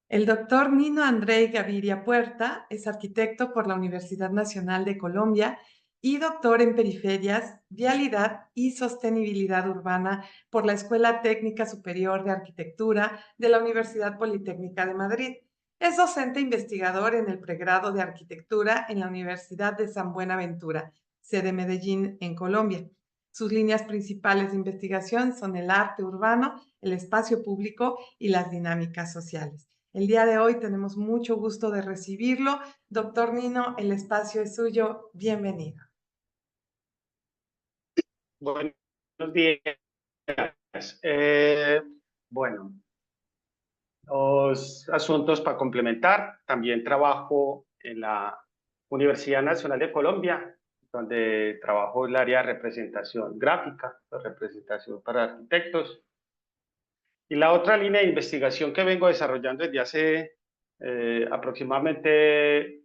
El doctor Nino Andrei Gaviria Puerta es arquitecto por la Universidad Nacional de Colombia y doctor en periferias, vialidad y sostenibilidad urbana por la Escuela Técnica Superior de Arquitectura de la Universidad Politécnica de Madrid. Es docente investigador en el pregrado de arquitectura en la Universidad de San Buenaventura, sede Medellín, en Colombia. Sus líneas principales de investigación son el arte urbano, el espacio público y las dinámicas sociales. El día de hoy tenemos mucho gusto de recibirlo. Doctor Nino, el espacio es suyo. Bienvenido. Buenos días. Eh, bueno, los asuntos para complementar. También trabajo en la Universidad Nacional de Colombia, donde trabajo en el área de representación gráfica, de representación para arquitectos. Y la otra línea de investigación que vengo desarrollando desde hace aproximadamente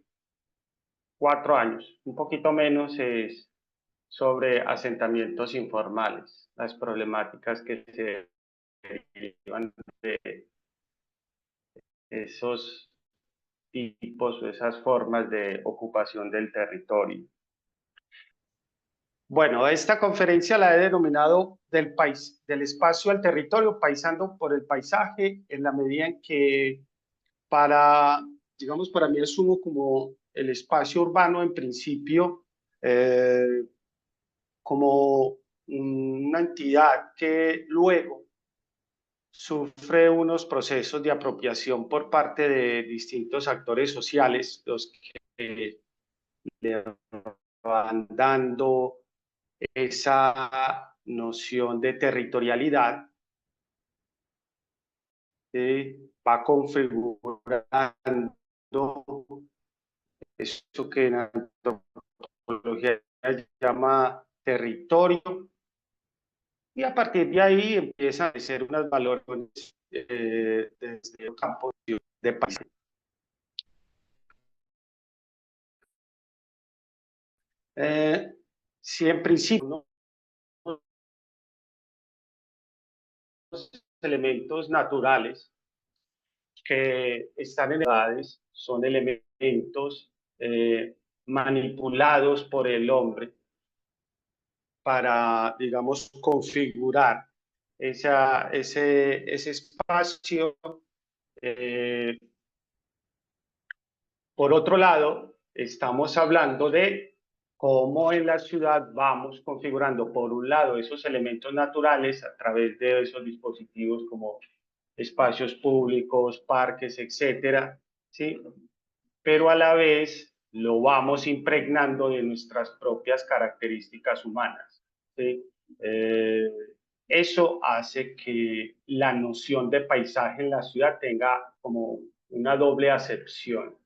4 años, un poquito menos, es sobre asentamientos informales, las problemáticas que se derivan de esos tipos o esas formas de ocupación del territorio. Bueno, esta conferencia la he denominado del espacio al territorio, paisando por el paisaje, en la medida en que digamos, para mí asumo como el espacio urbano en principio, como una entidad que luego sufre unos procesos de apropiación por parte de distintos actores sociales, los que le van dando esa noción de territorialidad, va configurando eso que en antropología se llama territorio, y a partir de ahí empiezan a ser unas valoraciones desde el campo de país. Si en principio los elementos naturales que están en edades son elementos manipulados por el hombre para, digamos, configurar ese espacio. Por otro lado, estamos hablando de cómo en la ciudad vamos configurando, por un lado, esos elementos naturales a través de esos dispositivos como espacios públicos, parques, etcétera, ¿sí? Pero a la vez lo vamos impregnando de nuestras propias características humanas, ¿sí? Eso hace que la noción de paisaje en la ciudad tenga como una doble acepción.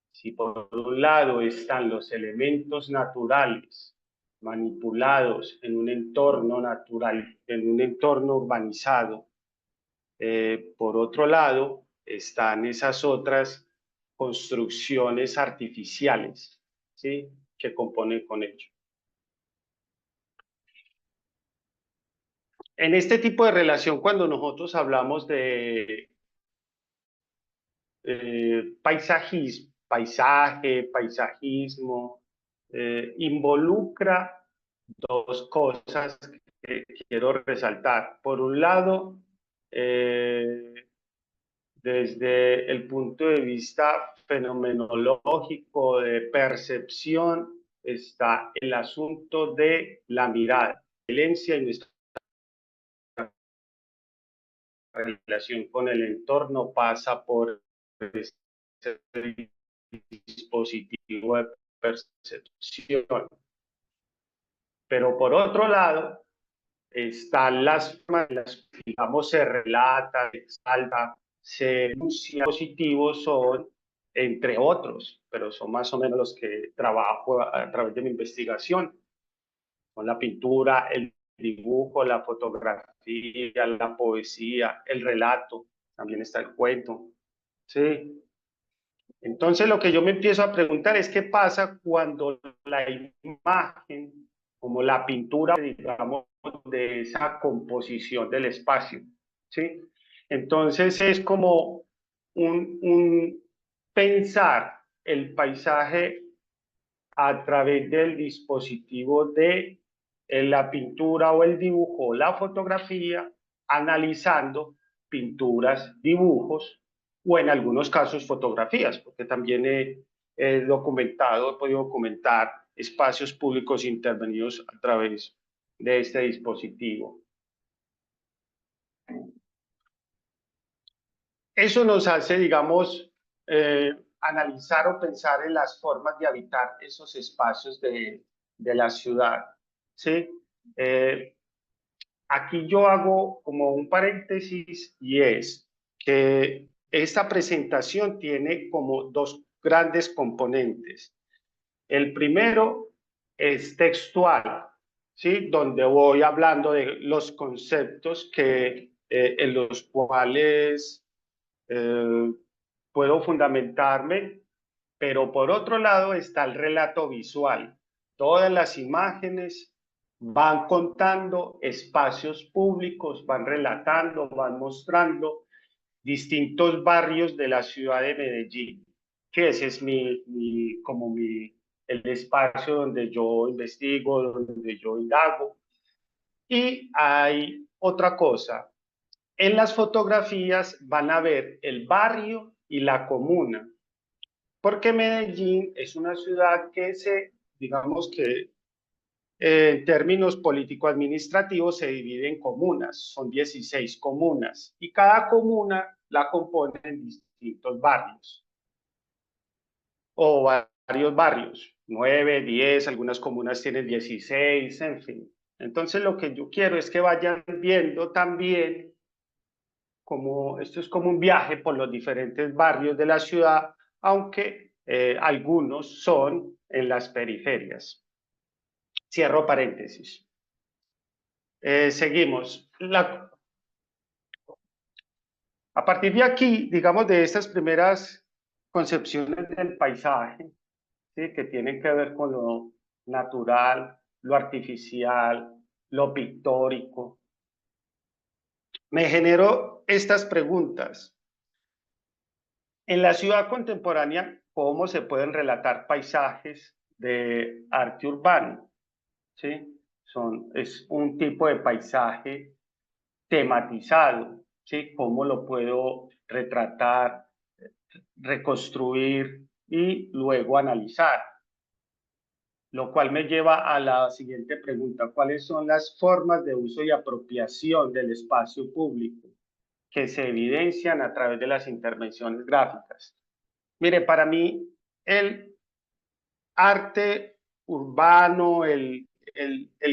Si por un lado están los elementos naturales manipulados en un entorno natural, en un entorno urbanizado, por otro lado están esas otras construcciones artificiales, ¿sí?, que componen con ello. En este tipo de relación, cuando nosotros hablamos de paisajismo, involucra dos cosas que quiero resaltar. Por un lado, desde el punto de vista fenomenológico, de percepción, está el asunto de la mirada, la excelencia y nuestra relación con el entorno pasa por ese dispositivo de percepción. Pero por otro lado, están las formas en las que, digamos, se relata, se exalta, se enuncia positivos, son entre otros, pero son más o menos los que trabajo a través de mi investigación, con la pintura, el dibujo, la fotografía, la poesía, el relato, también está el cuento, ¿sí? Entonces lo que yo me empiezo a preguntar es qué pasa cuando la imagen, como la pintura, digamos, de esa composición del espacio, ¿sí? Entonces es como un pensar el paisaje a través del dispositivo de la pintura o el dibujo o la fotografía, analizando pinturas, dibujos o en algunos casos fotografías, porque también he documentado, he podido documentar espacios públicos intervenidos a través de este dispositivo. Eso nos hace, digamos, analizar o pensar en las formas de habitar esos espacios de la ciudad, ¿sí? Aquí yo hago como un paréntesis y es que esta presentación tiene como dos grandes componentes. El primero es textual, ¿sí? Donde voy hablando de los conceptos en los cuales puedo fundamentarme, pero por otro lado está el relato visual. Todas las imágenes van contando espacios públicos, van relatando, van mostrando distintos barrios de la ciudad de Medellín, que ese es el espacio donde yo investigo, donde yo indago. Y hay otra cosa, en las fotografías van a ver el barrio y la comuna, porque Medellín es una ciudad que digamos que en términos político-administrativos se divide en comunas, son 16 comunas, y cada comuna la componen distintos barrios, o varios barrios, 9, 10, algunas comunas tienen 16, en fin. Entonces lo que yo quiero es que vayan viendo también como esto es como un viaje por los diferentes barrios de la ciudad, aunque algunos son en las periferias. Cierro paréntesis. Seguimos. A partir de aquí, digamos, de estas primeras concepciones del paisaje, ¿sí? Que tienen que ver con lo natural, lo artificial, lo pictórico, me generó estas preguntas. En la ciudad contemporánea, ¿cómo se pueden relatar paisajes de arte urbano? ¿Sí? Es un tipo de paisaje tematizado, ¿sí? ¿Cómo lo puedo retratar, reconstruir y luego analizar? Lo cual me lleva a la siguiente pregunta: ¿cuáles son las formas de uso y apropiación del espacio público que se evidencian a través de las intervenciones gráficas? Mire, para mí el arte urbano, el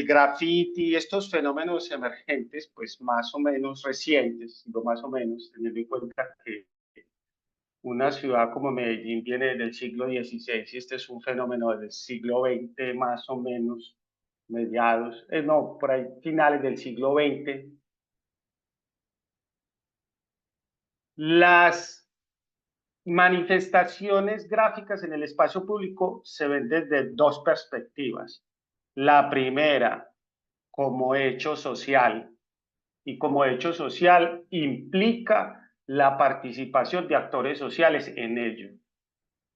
graffiti, estos fenómenos emergentes, pues más o menos recientes, digo más o menos, teniendo en cuenta que una ciudad como Medellín viene del siglo XVI y este es un fenómeno del siglo XX más o menos, mediados, no, por ahí finales del siglo XX. Las manifestaciones gráficas en el espacio público se ven desde dos perspectivas. La primera, como hecho social, y como hecho social implica la participación de actores sociales en ello,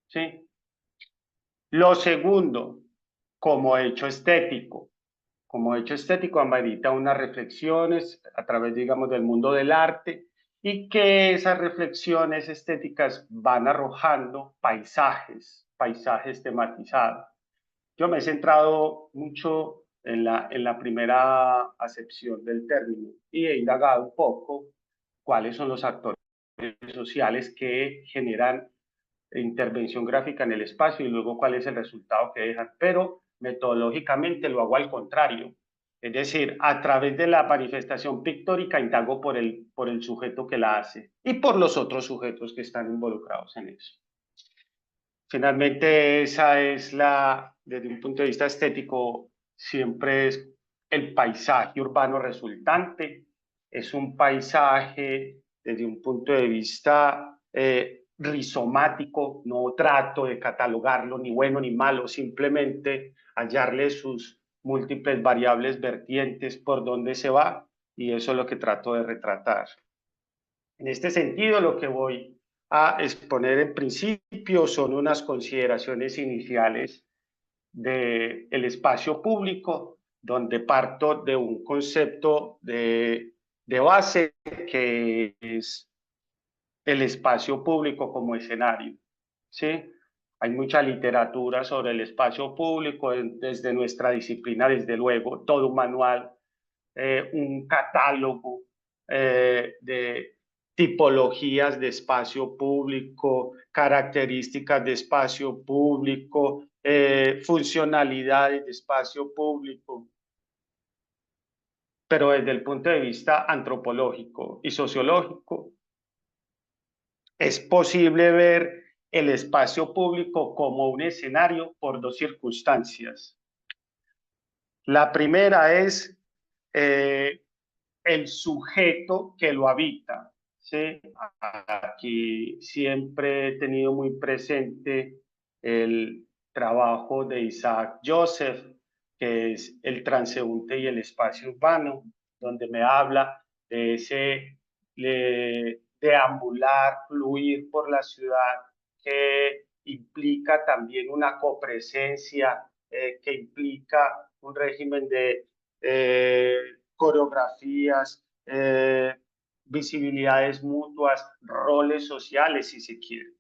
¿sí? Lo segundo, como hecho estético. Como hecho estético amerita unas reflexiones a través, digamos, del mundo del arte, y que esas reflexiones estéticas van arrojando paisajes tematizados. Yo me he centrado mucho en la primera acepción del término y he indagado un poco cuáles son los actores sociales que generan intervención gráfica en el espacio y luego cuál es el resultado que dejan, pero metodológicamente lo hago al contrario. Es decir, a través de la manifestación pictórica indago por el sujeto que la hace y por los otros sujetos que están involucrados en eso. Finalmente, esa es desde un punto de vista estético, siempre es el paisaje urbano resultante. Es un paisaje desde un punto de vista rizomático, no trato de catalogarlo ni bueno ni malo, simplemente hallarle sus múltiples variables vertientes por donde se va, y eso es lo que trato de retratar. En este sentido, lo que voy a exponer en principio son unas consideraciones iniciales del espacio público, donde parto de un concepto de base que es el espacio público como escenario, ¿sí? Hay mucha literatura sobre el espacio público, desde nuestra disciplina, desde luego, todo un manual, un catálogo de tipologías de espacio público, características de espacio público, funcionalidades de espacio público, pero desde el punto de vista antropológico y sociológico, es posible ver el espacio público como un escenario por dos circunstancias. La primera es eh, el sujeto que lo habita, ¿sí? Aquí siempre he tenido muy presente el trabajo de Isaac Joseph, que es El transeúnte y el espacio urbano, donde me habla de ese deambular, fluir por la ciudad, que implica también una copresencia, que implica un régimen de coreografías, visibilidades mutuas, roles sociales, si se quiere.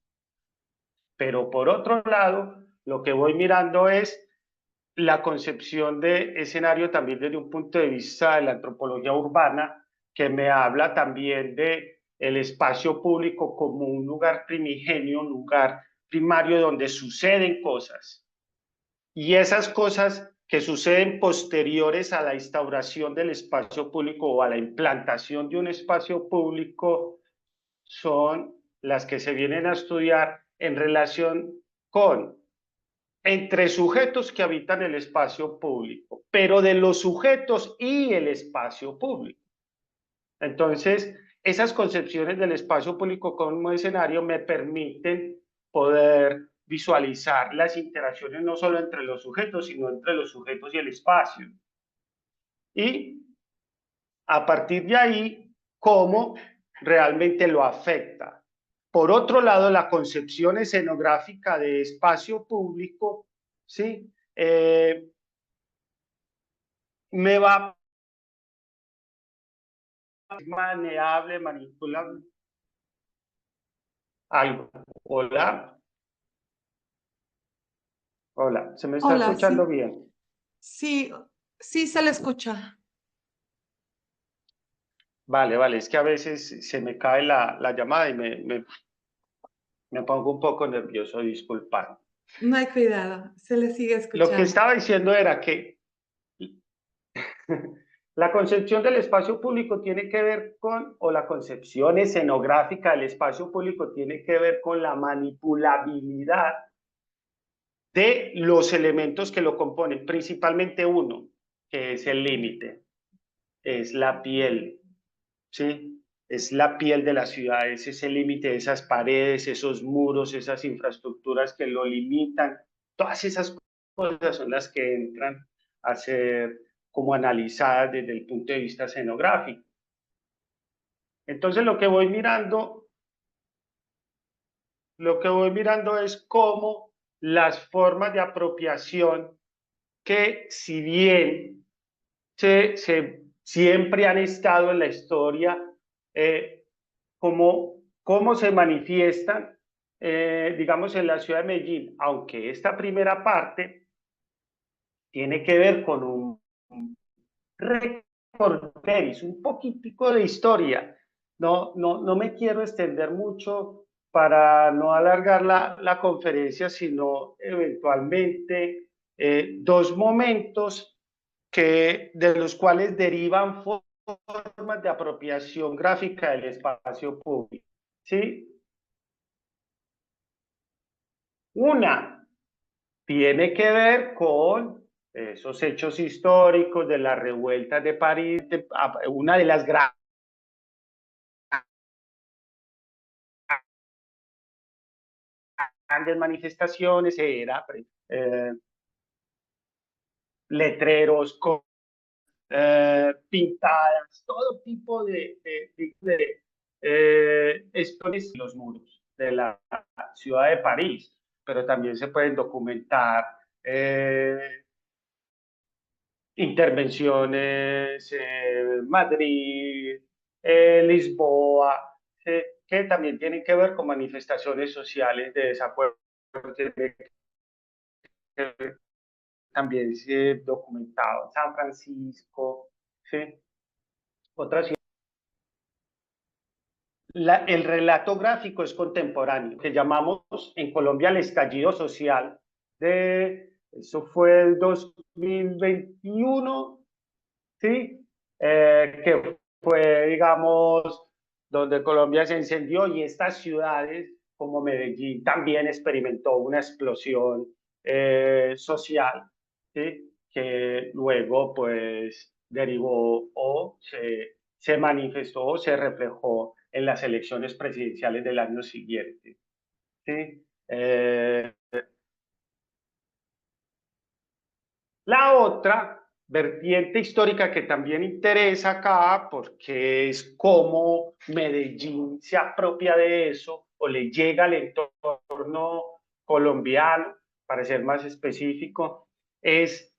Pero por otro lado, lo que voy mirando es la concepción de escenario también desde un punto de vista de la antropología urbana, que me habla también de el espacio público como un lugar primigenio, un lugar primario donde suceden cosas. Y esas cosas que suceden posteriores a la instauración del espacio público o a la implantación de un espacio público son las que se vienen a estudiar en relación con entre sujetos que habitan el espacio público, pero de los sujetos y el espacio público. Entonces, esas concepciones del espacio público como escenario me permiten poder visualizar las interacciones no solo entre los sujetos, sino entre los sujetos y el espacio. Y a partir de ahí, cómo realmente lo afecta. Por otro lado, la concepción escenográfica de espacio público, ¿sí? Me va maneable, manipulable. Algo. Hola, hola, ¿se me está Hola, escuchando sí, bien? sí, sí se le escucha. Vale, vale, es que a veces se me cae la llamada y me pongo un poco nervioso, disculpad. No hay cuidado, se le sigue Lo que escuchando. estaba diciendo era que la concepción del espacio público tiene que ver con, o la concepción escenográfica del espacio público tiene que ver con la manipulabilidad de los elementos que lo componen, principalmente uno, que es el límite, es la piel, ¿sí? Es la piel de la ciudad, es ese límite, esas paredes, esos muros, esas infraestructuras que lo limitan. Todas esas cosas son las que entran a ser como analizadas desde el punto de vista escenográfico. Entonces lo que voy mirando es cómo las formas de apropiación que si bien siempre han estado en la historia, cómo se manifiestan, digamos, en la ciudad de Medellín, aunque esta primera parte tiene que ver con un recorderis, un poquitico de historia. No me quiero extender mucho para no alargar la conferencia, sino eventualmente dos momentos de los cuales derivan formas de apropiación gráfica del espacio público. ¿Sí? Una tiene que ver con esos hechos históricos de las revueltas de París, una de las grandes manifestaciones era letreros con pintadas, todo tipo de esto es los muros de la ciudad de París, pero también se pueden documentar intervenciones en Madrid, Lisboa, que también tienen que ver con manifestaciones sociales de desacuerdo, también se ha documentado en San Francisco, ¿sí? Otras. El relato gráfico es contemporáneo, que llamamos en Colombia el estallido social. Eso fue el 2021, ¿sí? Que fue, digamos, donde Colombia se encendió y estas ciudades como Medellín también experimentó una explosión social, ¿sí? Que luego pues derivó o se manifestó o se reflejó en las elecciones presidenciales del año siguiente, ¿sí? La otra vertiente histórica que también interesa acá, porque es cómo Medellín se apropia de eso o le llega al entorno colombiano, para ser más específico, es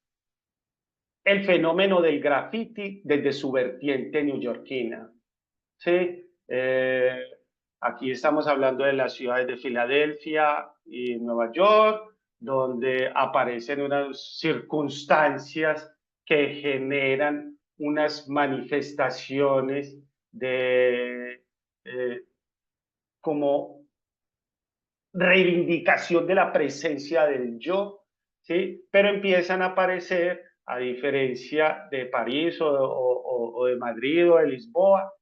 el fenómeno del graffiti desde su vertiente neoyorquina. ¿Sí? Aquí estamos hablando de las ciudades de Filadelfia y Nueva York, donde aparecen unas circunstancias que generan unas manifestaciones de como reivindicación de la presencia del yo, ¿sí? Pero empiezan a aparecer, a diferencia de París o de Madrid o de Lisboa,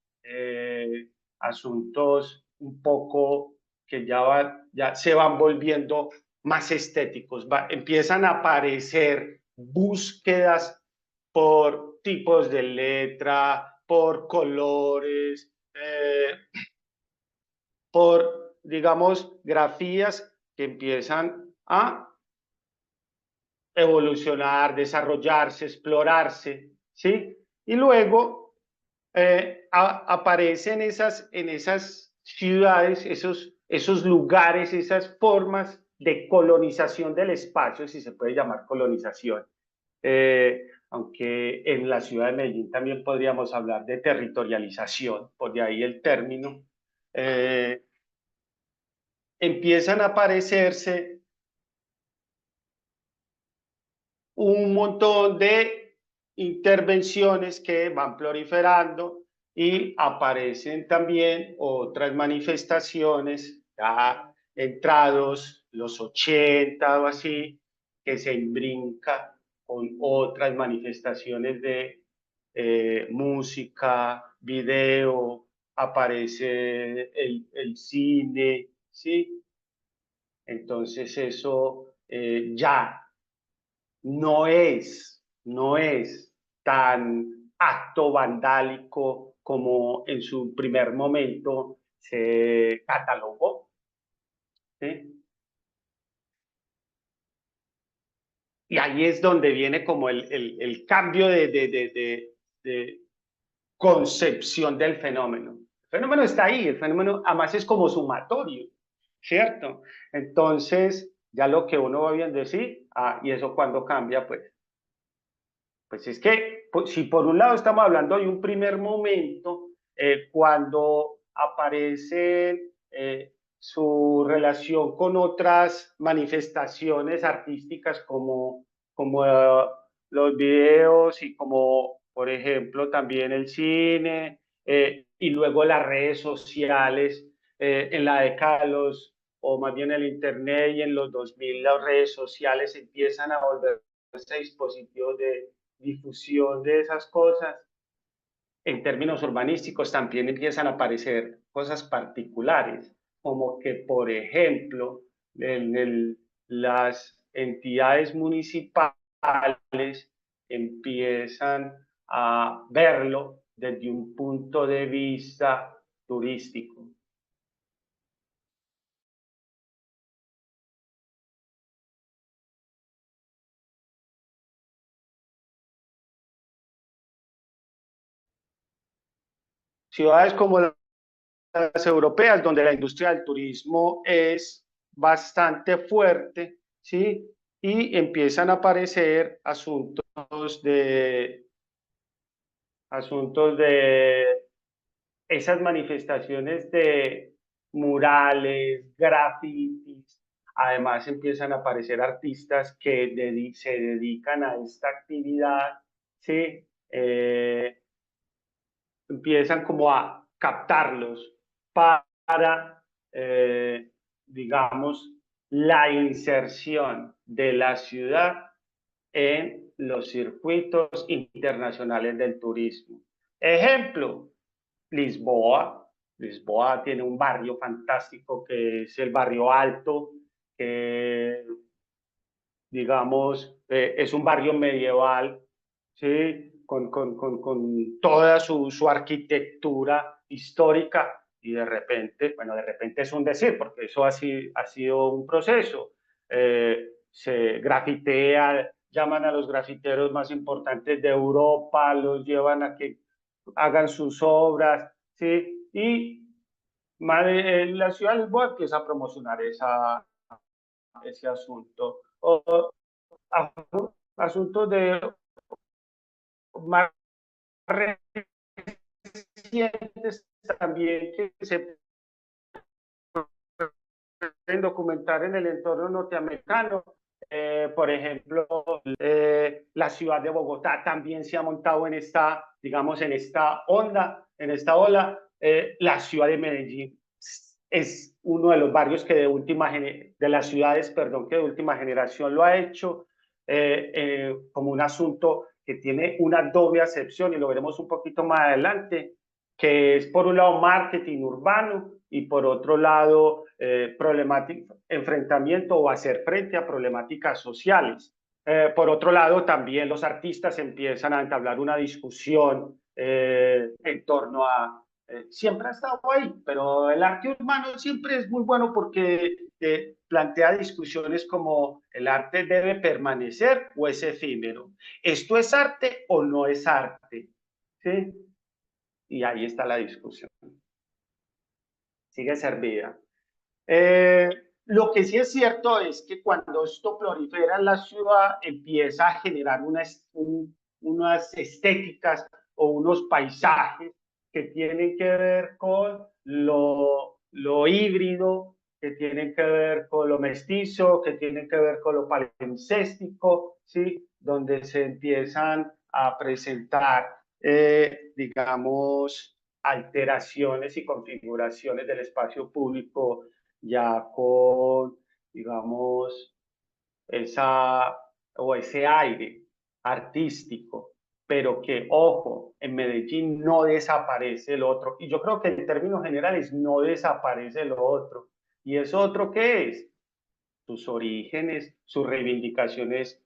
asuntos un poco que ya se van volviendo más estéticos. Empiezan a aparecer búsquedas por tipos de letra, por colores, por, digamos, grafías que empiezan a evolucionar, desarrollarse, explorarse, ¿sí? Y luego aparecen en esas ciudades, esos lugares, esas formas de colonización del espacio, si se puede llamar colonización. Aunque en la ciudad de Medellín también podríamos hablar de territorialización, por de ahí el término. Empiezan a aparecerse un montón de intervenciones que van proliferando y aparecen también otras manifestaciones ya entrados los 80 o así, que se imbrinca con otras manifestaciones de música, video, aparece el cine, ¿sí? Entonces eso ya no es tan acto vandálico como en su primer momento se catalogó, ¿sí? Y ahí es donde viene como el cambio de concepción del fenómeno. El fenómeno está ahí, el fenómeno además es como sumatorio, ¿cierto? Entonces, ya lo que uno va viendo es sí, y eso cuando cambia, pues es que si por un lado estamos hablando de un primer momento, cuando aparece su relación con otras manifestaciones artísticas como los videos y como, por ejemplo, también el cine y luego las redes sociales en la década de o más bien el Internet y en los 2000 las redes sociales empiezan a volver dispositivos de difusión de esas cosas. En términos urbanísticos también empiezan a aparecer cosas particulares, como que, por ejemplo, las entidades municipales empiezan a verlo desde un punto de vista turístico. Ciudades como europeas, donde la industria del turismo es bastante fuerte, ¿sí? Y empiezan a aparecer asuntos de esas manifestaciones de murales, grafitis. Además empiezan a aparecer artistas que se dedican a esta actividad, ¿sí? Empiezan como a captarlos para, digamos, la inserción de la ciudad en los circuitos internacionales del turismo. Ejemplo, Lisboa. Lisboa tiene un barrio fantástico que es el barrio Alto, que digamos es un barrio medieval, ¿sí? Con toda su arquitectura histórica y de repente, bueno, de repente es un decir, porque eso ha sido un proceso. Se grafitea, llaman a los grafiteros más importantes de Europa, los llevan a que hagan sus obras, ¿sí? Y la ciudad de Lisboa empieza a promocionar ese asunto. O asuntos de más recientes también que se pueden documentar en el entorno norteamericano. Por ejemplo, la ciudad de Bogotá también se ha montado en esta, digamos, en esta onda, en esta ola. La ciudad de Medellín es uno de los barrios que de las ciudades, perdón, que de última generación lo ha hecho como un asunto que tiene una doble acepción y lo veremos un poquito más adelante, que es por un lado marketing urbano y por otro lado enfrentamiento o hacer frente a problemáticas sociales. Por otro lado, también los artistas empiezan a entablar una discusión en torno a siempre ha estado ahí, pero el arte urbano siempre es muy bueno porque plantea discusiones como el arte debe permanecer o es efímero. ¿Esto es arte o no es arte? ¿Sí? Y ahí está la discusión. Sigue servida. Lo que sí es cierto es que cuando esto prolifera en la ciudad, empieza a generar unas estéticas o unos paisajes que tienen que ver con lo híbrido, que tienen que ver con lo mestizo, que tienen que ver con lo palimpséstico, ¿sí? Donde se empiezan a presentar, digamos, alteraciones y configuraciones del espacio público ya con, digamos, ese aire artístico, pero que, ojo, en Medellín no desaparece el otro. Y yo creo que en términos generales no desaparece lo otro. ¿Y eso otro qué es? Sus orígenes, sus reivindicaciones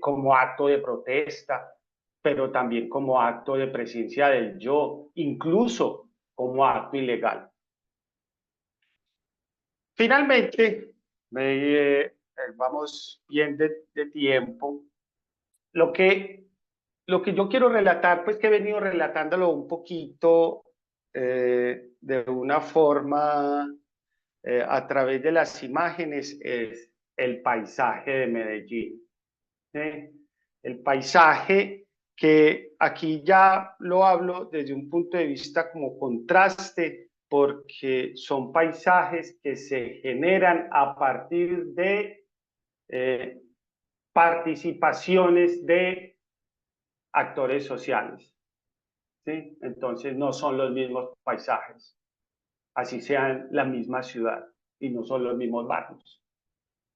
como acto de protesta, pero también como acto de presencia del yo, incluso como acto ilegal. Finalmente, vamos bien de tiempo. Lo que, lo que yo quiero relatar, pues que he venido relatándolo un poquito de una forma a través de las imágenes, es el paisaje de Medellín. ¿Sí? El paisaje que aquí ya lo hablo desde un punto de vista como contraste, porque son paisajes que se generan a partir de eh, participaciones de actores sociales. ¿Sí? Entonces no son los mismos paisajes, así sean la misma ciudad y no son los mismos barrios.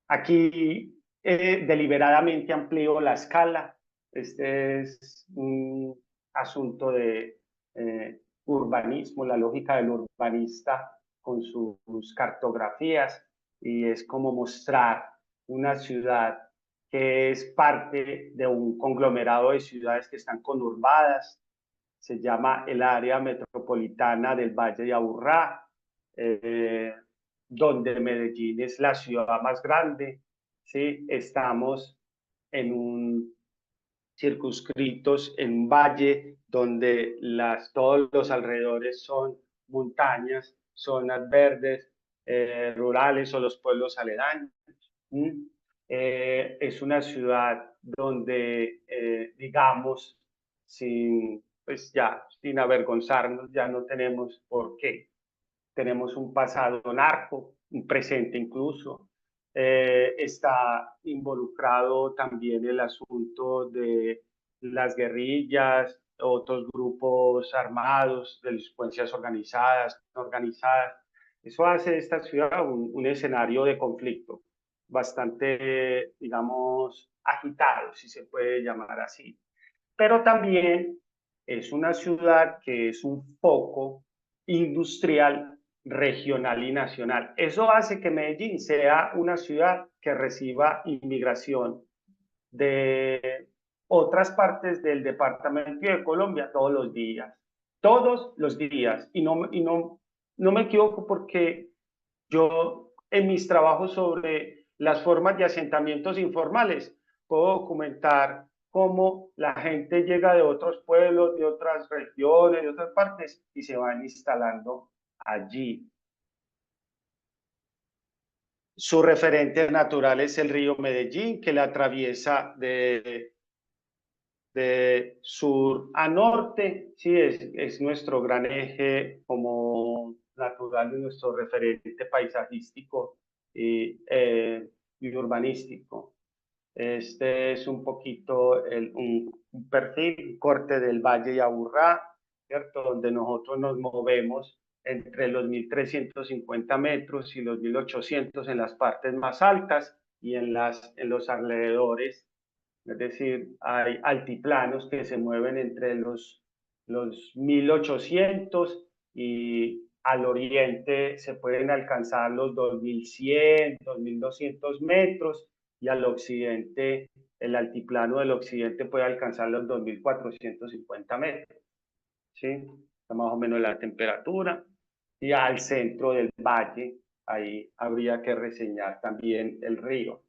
Aquí deliberadamente amplío la escala. Este es un asunto de urbanismo, la lógica del urbanista con sus cartografías, y es como mostrar una ciudad que es parte de un conglomerado de ciudades que están conurbadas. Se llama el área metropolitana del Valle de Aburrá, donde Medellín es la ciudad más grande. ¿Sí? Estamos en circunscritos en un valle donde todos los alrededores son montañas, zonas verdes, rurales o los pueblos aledaños. Es una ciudad donde, digamos, pues ya, sin avergonzarnos, ya no tenemos por qué. Tenemos un pasado narco, un presente incluso. Está involucrado también el asunto de las guerrillas, otros grupos armados, delincuencias organizadas, no organizadas. Eso hace de esta ciudad un escenario de conflicto bastante, digamos, agitado, si se puede llamar así. Pero también es una ciudad que es un foco industrial regional y nacional. Eso hace que Medellín sea una ciudad que reciba inmigración de otras partes del departamento de Colombia todos los días. No me equivoco porque yo en mis trabajos sobre las formas de asentamientos informales puedo documentar cómo la gente llega de otros pueblos, de otras regiones, de otras partes y se van instalando allí. Su referente natural es el río Medellín, que la atraviesa de sur a norte. Sí, es nuestro gran eje como natural y nuestro referente paisajístico y urbanístico. Este es un poquito un perfil, un corte del Valle de Aburrá, ¿cierto? Donde nosotros nos movemos entre los 1.350 metros y los 1.800 en las partes más altas y en los alrededores. Es decir, hay altiplanos que se mueven entre los 1.800 y al oriente se pueden alcanzar los 2.100, 2.200 metros y al occidente, el altiplano del occidente puede alcanzar los 2.450 metros. ¿Sí? Está más o menos la temperatura. Y al centro del valle, ahí habría que reseñar también el río.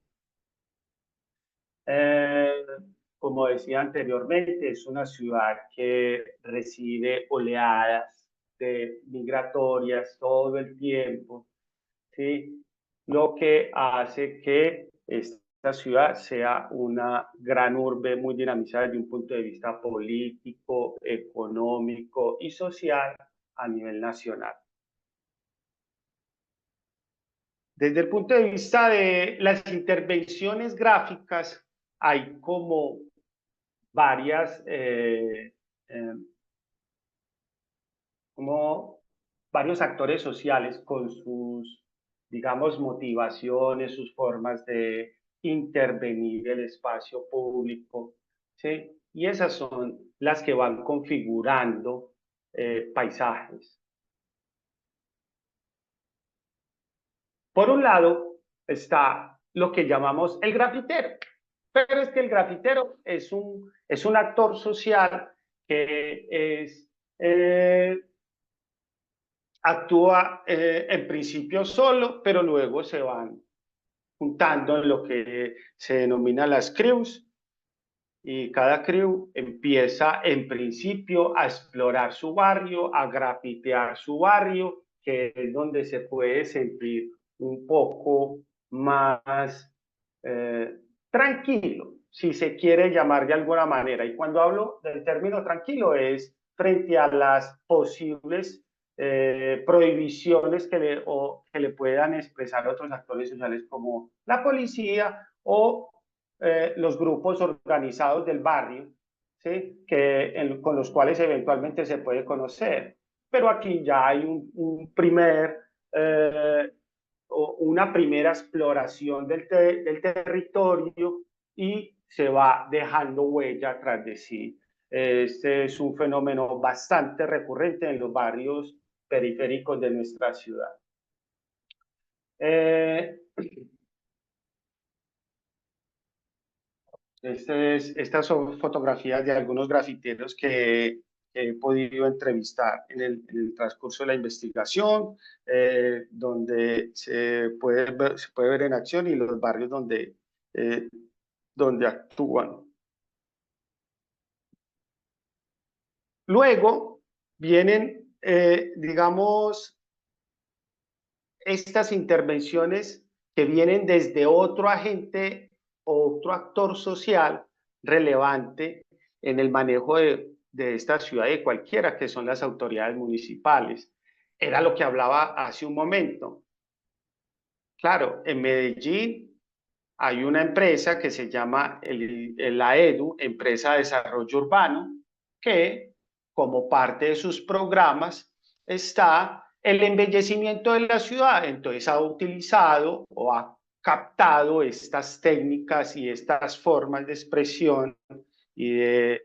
Como decía anteriormente, es una ciudad que recibe oleadas migratorias todo el tiempo, ¿sí? Lo que hace que esta ciudad sea una gran urbe muy dinamizada desde un punto de vista político, económico y social a nivel nacional. Desde el punto de vista de las intervenciones gráficas, hay como varias, como varios actores sociales con sus, digamos, motivaciones, sus formas de intervenir el espacio público, ¿sí? Y esas son las que van configurando paisajes. Por un lado está lo que llamamos el grafitero, pero es que el grafitero es un actor social que actúa en principio solo, pero luego se van juntando en lo que se denomina las crews, y cada crew empieza en principio a explorar su barrio, a grafitear su barrio, que es donde se puede sentir un poco más tranquilo, si se quiere llamar de alguna manera. Y cuando hablo del término tranquilo es frente a las posibles prohibiciones que le puedan expresar otros actores sociales como la policía o los grupos organizados del barrio, ¿sí? Con los cuales eventualmente se puede conocer. Pero aquí ya hay una primera exploración del territorio y se va dejando huella tras de sí. Este es un fenómeno bastante recurrente en los barrios periféricos de nuestra ciudad. Estas son fotografías de algunos grafiteros que he podido entrevistar en el transcurso de la investigación, donde se puede ver en acción y los barrios donde actúan. Luego vienen digamos, estas intervenciones que vienen desde otro agente o otro actor social relevante en el manejo de esta ciudad, de cualquiera, que son las autoridades municipales. Era lo que hablaba hace un momento. Claro, en Medellín hay una empresa que se llama la EDU, Empresa de Desarrollo Urbano, que como parte de sus programas está el embellecimiento de la ciudad. Entonces ha utilizado o ha captado estas técnicas y estas formas de expresión y de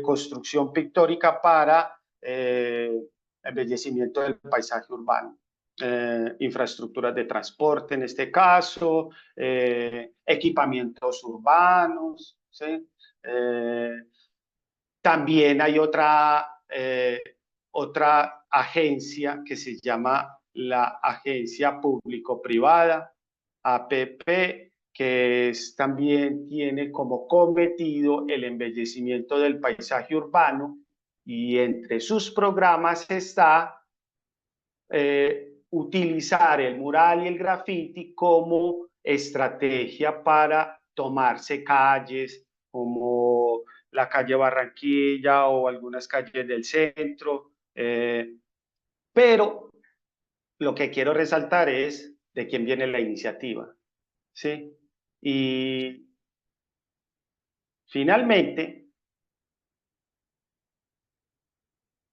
construcción pictórica para embellecimiento del paisaje urbano. Infraestructuras de transporte en este caso, equipamientos urbanos, ¿sí? También hay otra agencia que se llama la Agencia Público-Privada, APP, que también tiene como cometido el embellecimiento del paisaje urbano, y entre sus programas está utilizar el mural y el graffiti como estrategia para tomarse calles como la calle Barranquilla o algunas calles del centro. Pero lo que quiero resaltar es de quién viene la iniciativa, ¿sí? Y finalmente,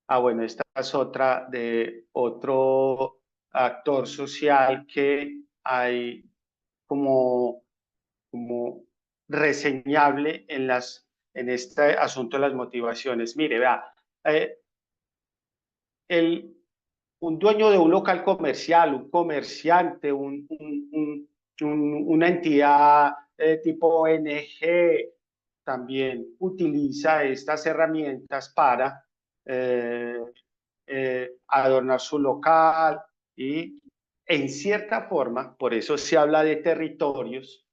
bueno, esta es otra de otro actor social que hay como, como reseñable en este asunto de las motivaciones. Mire, vea, eh, el, un dueño de un local comercial, un comerciante, una entidad tipo ONG, también utiliza estas herramientas para adornar su local y en cierta forma, por eso se habla de territorios,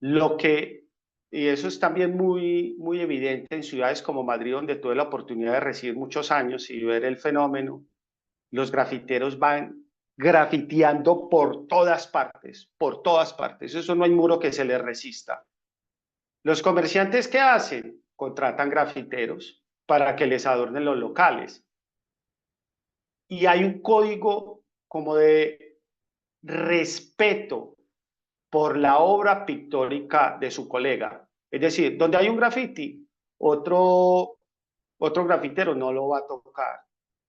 lo que, y eso es también muy evidente en ciudades como Madrid, donde tuve la oportunidad de residir muchos años y ver el fenómeno. Los grafiteros van grafiteando por todas partes, por todas partes. Eso no hay muro que se les resista. Los comerciantes, ¿qué hacen? Contratan grafiteros para que les adornen los locales. Y hay un código como de respeto por la obra pictórica de su colega. Es decir, donde hay un graffiti, otro grafitero no lo va a tocar.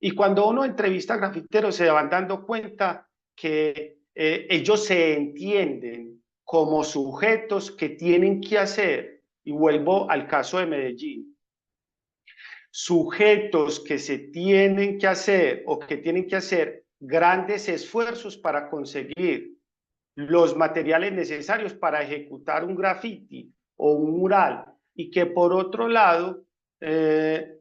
Y cuando uno entrevista a grafiteros se van dando cuenta que ellos se entienden como sujetos que tienen que hacer, y vuelvo al caso de Medellín, sujetos que se tienen que hacer o que tienen que hacer grandes esfuerzos para conseguir los materiales necesarios para ejecutar un graffiti o un mural, y que por otro lado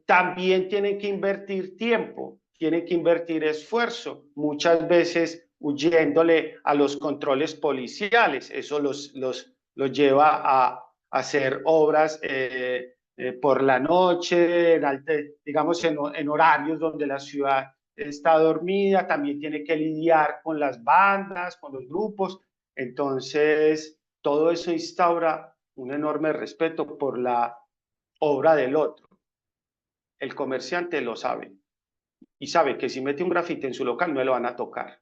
también tienen que invertir tiempo, tienen que invertir esfuerzo, muchas veces huyéndole a los controles policiales. Eso los lleva a hacer obras por la noche, digamos en horarios donde la ciudad está dormida. También tiene que lidiar con las bandas, con los grupos. Entonces, todo eso instaura un enorme respeto por la obra del otro. El comerciante lo sabe y sabe que si mete un grafite en su local no lo van a tocar.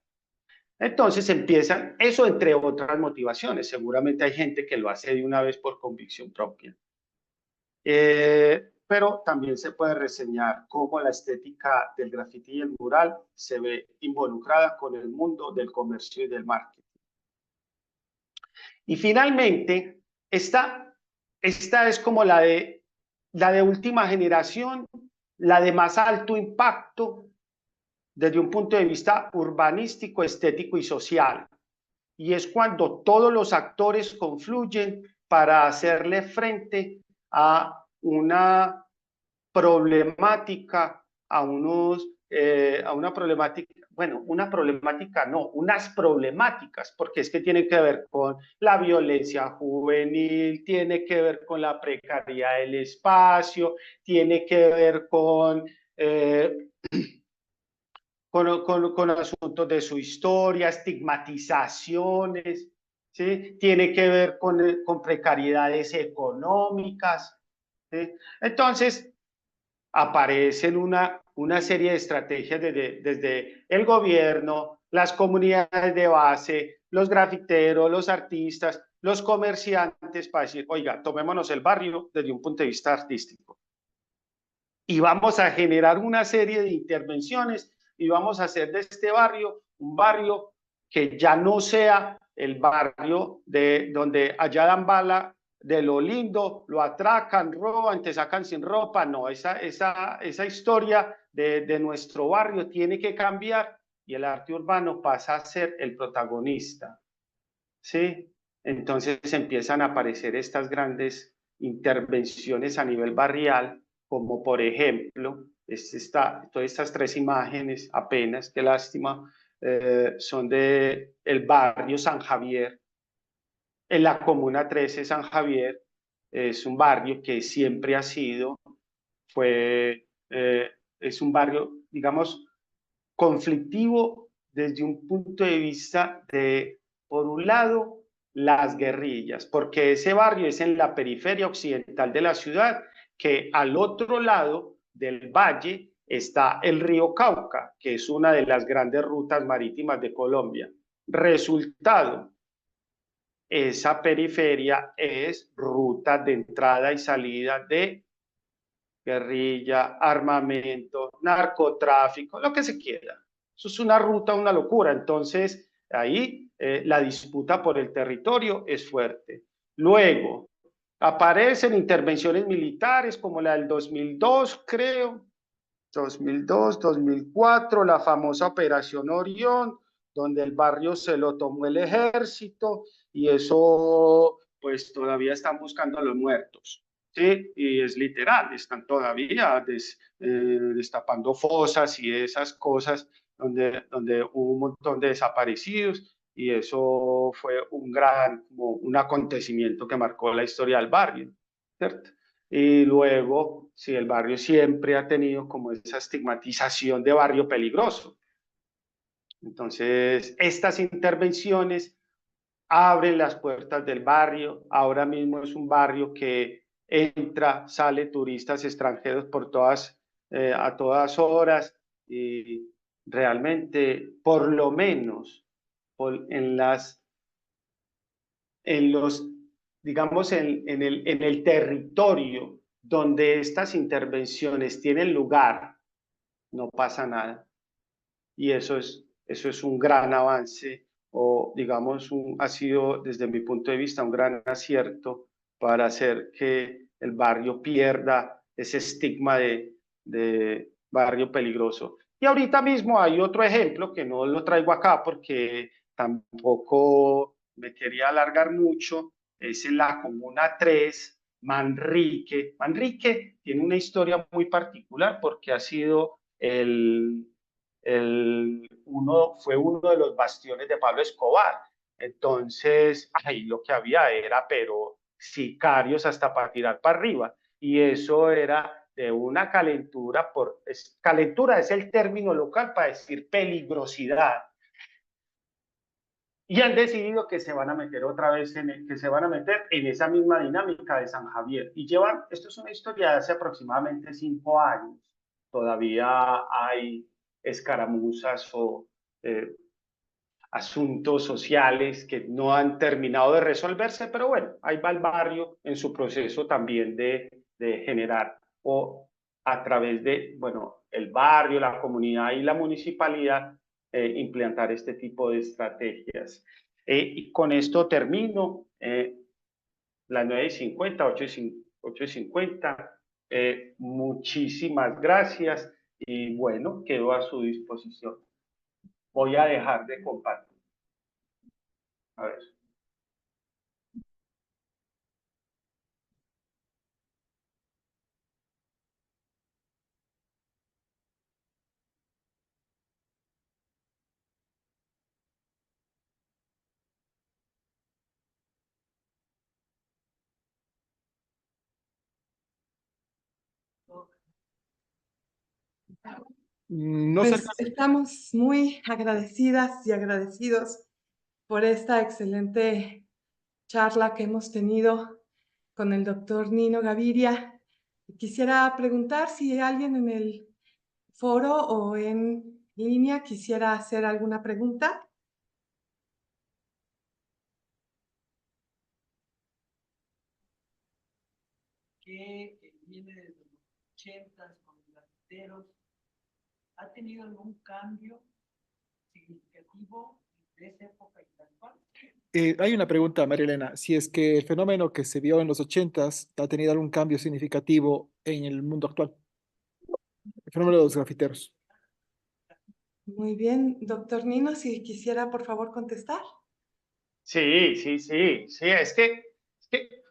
Entonces empiezan, eso entre otras motivaciones. Seguramente hay gente que lo hace de una vez por convicción propia. Pero también se puede reseñar cómo la estética del grafiti y el mural se ve involucrada con el mundo del comercio y del marketing. Y finalmente, esta es como la de última generación, la de más alto impacto desde un punto de vista urbanístico, estético y social. Y es cuando todos los actores confluyen para hacerle frente a una problemática, a una problemática, bueno, una problemática no, unas problemáticas, porque es que tiene que ver con la violencia juvenil, tiene que ver con la precariedad del espacio, tiene que ver con con asuntos de su historia, estigmatizaciones, ¿sí? Tiene que ver con precariedades económicas, ¿sí? Entonces, aparecen una serie de estrategias desde el gobierno, las comunidades de base, los grafiteros, los artistas, los comerciantes, para decir, oiga, tomémonos el barrio desde un punto de vista artístico. Y vamos a generar una serie de intervenciones y vamos a hacer de este barrio un barrio que ya no sea el barrio de donde allá dan bala de lo lindo, lo atracan, roban, te sacan sin ropa. No, esa historia de nuestro barrio tiene que cambiar y el arte urbano pasa a ser el protagonista, ¿sí? Entonces empiezan a aparecer estas grandes intervenciones a nivel barrial, como por ejemplo, todas estas tres imágenes apenas, qué lástima, son de el barrio San Javier, en la Comuna 13 San Javier. Es un barrio que siempre ha sido, es un barrio, digamos, conflictivo desde un punto de vista de, por un lado, las guerrillas, porque ese barrio es en la periferia occidental de la ciudad, que al otro lado del valle está el río Cauca, que es una de las grandes rutas marítimas de Colombia. Resultado, esa periferia es ruta de entrada y salida de guerrilla, armamento, narcotráfico, lo que se quiera. Eso es una ruta, una locura. Entonces, ahí la disputa por el territorio es fuerte. Luego, aparecen intervenciones militares como la del 2002, creo, 2002, 2004, la famosa Operación Orión, donde el barrio se lo tomó el ejército y eso, pues todavía están buscando a los muertos. Sí, y es literal, están todavía destapando fosas y esas cosas donde hubo un montón de desaparecidos y eso fue como un acontecimiento que marcó la historia del barrio, ¿cierto? Y luego, sí, el barrio siempre ha tenido como esa estigmatización de barrio peligroso. Entonces, estas intervenciones abren las puertas del barrio. Ahora mismo es un barrio que entra, sale turistas extranjeros a todas horas y realmente, por lo menos en los, digamos, en el territorio donde estas intervenciones tienen lugar, no pasa nada. Y eso es un gran avance o, digamos, ha sido desde mi punto de vista un gran acierto para hacer que el barrio pierda ese estigma de barrio peligroso. Y ahorita mismo hay otro ejemplo que no lo traigo acá porque tampoco me quería alargar mucho, es en la Comuna 3, Manrique. Manrique tiene una historia muy particular porque ha sido fue uno de los bastiones de Pablo Escobar. Entonces, ahí lo que había era, pero sicarios hasta para tirar para arriba. Y eso era de una calentura, calentura es el término local para decir peligrosidad. Y han decidido que se van a meter otra vez, que se van a meter en esa misma dinámica de San Javier. Y esto es una historia de hace aproximadamente 5 años. Todavía hay escaramuzas o eh, asuntos sociales que no han terminado de resolverse, pero bueno, ahí va el barrio en su proceso también de generar o a través de, bueno, el barrio, la comunidad y la municipalidad implantar este tipo de estrategias. Y con esto termino. Las 9:50, 8:50. Muchísimas gracias y bueno, quedo a su disposición. Voy a dejar de compartir. A ver. No Pues cerca. estamos muy agradecidas y agradecidos por esta excelente charla que hemos tenido con el doctor Nino Gaviria. Quisiera preguntar si alguien en el foro o en línea quisiera hacer alguna pregunta. Que viene desde los 80 con los grafiteros, ¿ha tenido algún cambio significativo de esa época y tal cual? Hay una pregunta, María Elena. Si es que el fenómeno que se vio en los 80s ha tenido algún cambio significativo en el mundo actual, el fenómeno de los grafiteros. Muy bien, doctor Nino, si quisiera por favor contestar. Sí,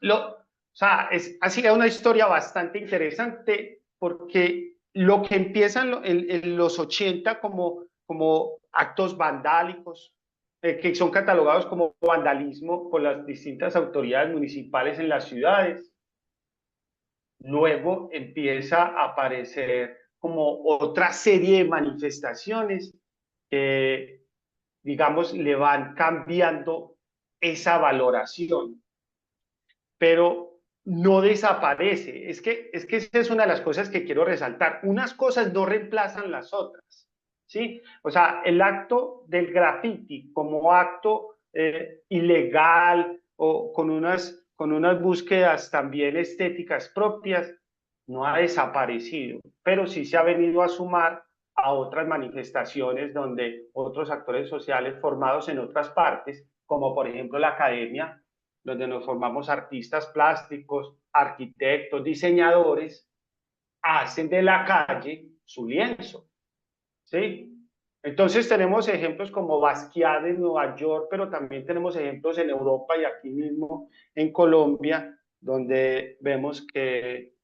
o sea, ha sido una historia bastante interesante porque lo que empieza en los 80 como actos vandálicos, que son catalogados como vandalismo por las distintas autoridades municipales en las ciudades, luego empieza a aparecer como otra serie de manifestaciones que, digamos, le van cambiando esa valoración, pero no desaparece. Es que esa es una de las cosas que quiero resaltar. Unas cosas no reemplazan las otras, ¿sí? O sea, el acto del graffiti como acto ilegal o con unas búsquedas también estéticas propias no ha desaparecido, pero sí se ha venido a sumar a otras manifestaciones donde otros actores sociales formados en otras partes, como por ejemplo la academia, donde nos formamos artistas plásticos, arquitectos, diseñadores, hacen de la calle su lienzo, ¿sí? Entonces tenemos ejemplos como Basquiat en Nueva York, pero también tenemos ejemplos en Europa y aquí mismo en Colombia, donde vemos que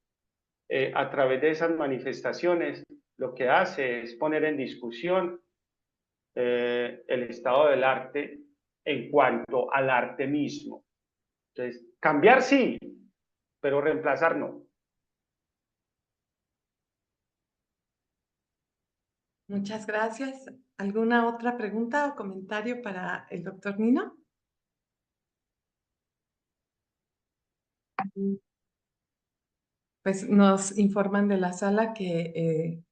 a través de esas manifestaciones lo que hace es poner en discusión el estado del arte en cuanto al arte mismo. Entonces, cambiar sí, pero reemplazar no. Muchas gracias. ¿Alguna otra pregunta o comentario para el doctor Nino? Pues nos informan de la sala que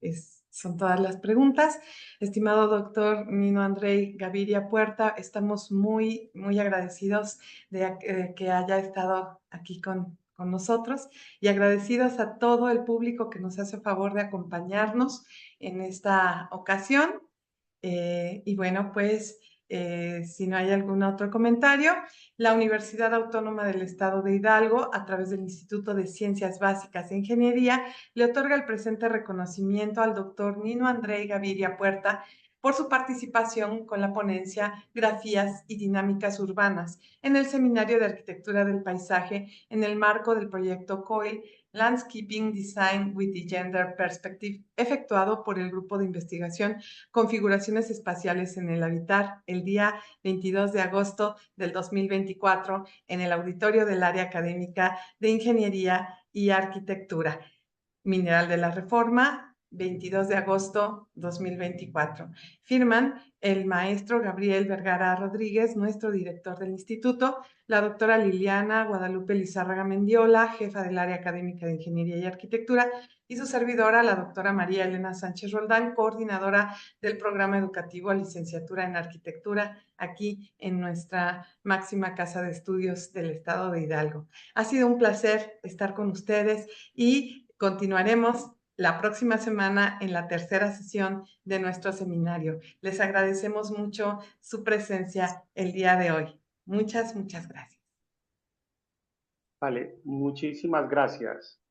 son todas las preguntas. Estimado doctor Nino Andrei Gaviria Puerta, estamos muy, muy agradecidos de que haya estado aquí con nosotros y agradecidos a todo el público que nos hace favor de acompañarnos en esta ocasión. Y bueno, pues si no hay algún otro comentario, la Universidad Autónoma del Estado de Hidalgo, a través del Instituto de Ciencias Básicas e Ingeniería, le otorga el presente reconocimiento al doctor Nino Andrei Gaviria Puerta por su participación con la ponencia Grafías y Dinámicas Urbanas en el Seminario de Arquitectura del Paisaje en el marco del proyecto COIL Landscaping Design with the Gender Perspective, efectuado por el Grupo de Investigación Configuraciones Espaciales en el Habitar, el día 22 de agosto del 2024, en el auditorio del Área Académica de Ingeniería y Arquitectura. Mineral de la Reforma, 22 de agosto 2024. Firman el maestro Gabriel Vergara Rodríguez, nuestro director del instituto, la doctora Liliana Guadalupe Lizárraga Mendiola, jefa del área académica de Ingeniería y Arquitectura, y su servidora, la doctora María Elena Sánchez Roldán, coordinadora del programa educativo Licenciatura en Arquitectura, aquí en nuestra máxima casa de estudios del estado de Hidalgo. Ha sido un placer estar con ustedes y continuaremos la próxima semana en la tercera sesión de nuestro seminario. Les agradecemos mucho su presencia el día de hoy. Muchas, muchas gracias. Vale, muchísimas gracias.